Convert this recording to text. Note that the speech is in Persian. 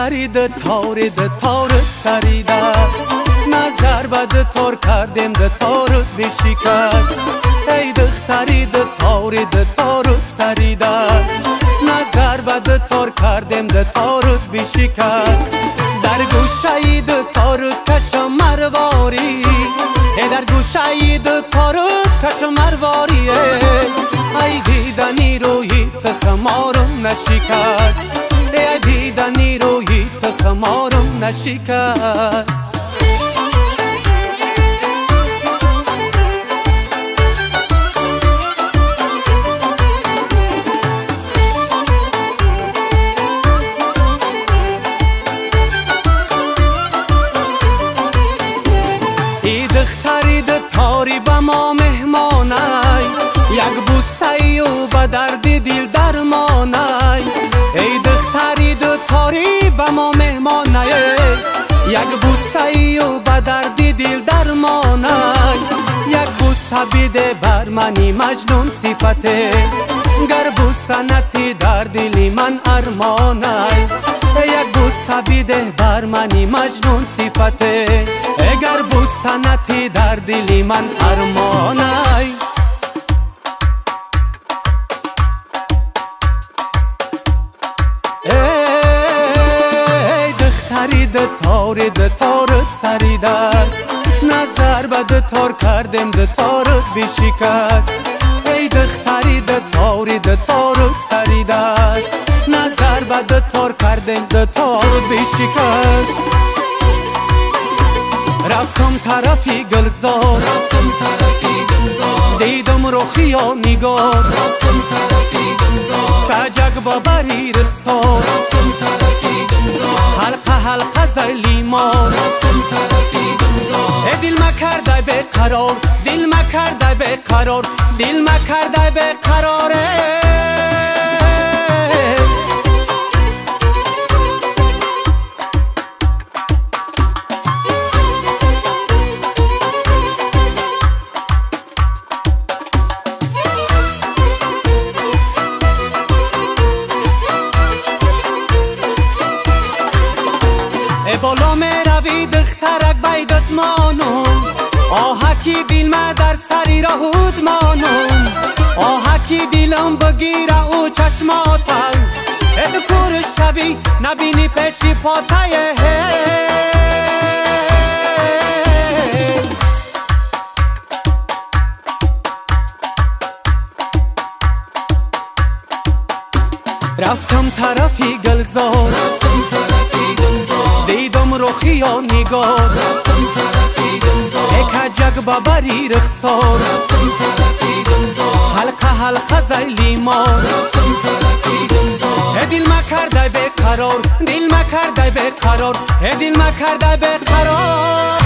دختری ده تارت سرید است، نظر بده تار کردم ده تارت بشکست. ای دختری ده تارت سرید است، نظر بده تار کردم ده تارت بشکست. در گوشه ده تارت کشم مرواری، در گوشه ده تارت کشم مرواری. ای دیدنی روی تخمارم نشکست، ای دیدنی روی تخمارم نشکست. ای دختری ده تاری با ما مهمانای، یک بوسه و به درد دل درمانای. ای دختری ده تاری با ما مهمانای، یک بوسه و به درد دل درمانای. یک بوسه بیده بر منی مجنون صفته، گر بوسه نتی در دلی من ارمانای. یک بوسه بیده بر منی مجنون صفته، اگر بوسه نتی در دلی من ارمانای. ای دختری ده تارت سرید است، نظر بده تار کردم ده تارت بشکست. ای دختری ده تارت سرید است، نظر بده تار کردم ده تارت بشکست. رفتم طرفی گلزار، دیدم رخی و نگار. رفتم طرفی گلزار، کجک ببری رخسار. رفتم طرفی گلزار، حلقه زلیمار. رفتم طرفی گلزار. دل مکرده به قرار، دل مکرده به قرار، دل مکرده به قراره. بالا می روی دخترک بیدت مانم، آهکی دل ما در سری رهود مانم. آهکی دلم بگیره او چشماتم، ات کور شوی نبینی پیشی پاتایه. رفتم طرفی گلزار، رفتم طرفی گلزار. دیدم رخی و نگار. رفتم طرفی گلزار، کجک ببری رخسار. رفتم طرفی گلزار. حلقه زلیمار. رفتم طرفی گلزار. دل مکرده به قرار، دل مکرده به قرار، دل مکرده به قرار.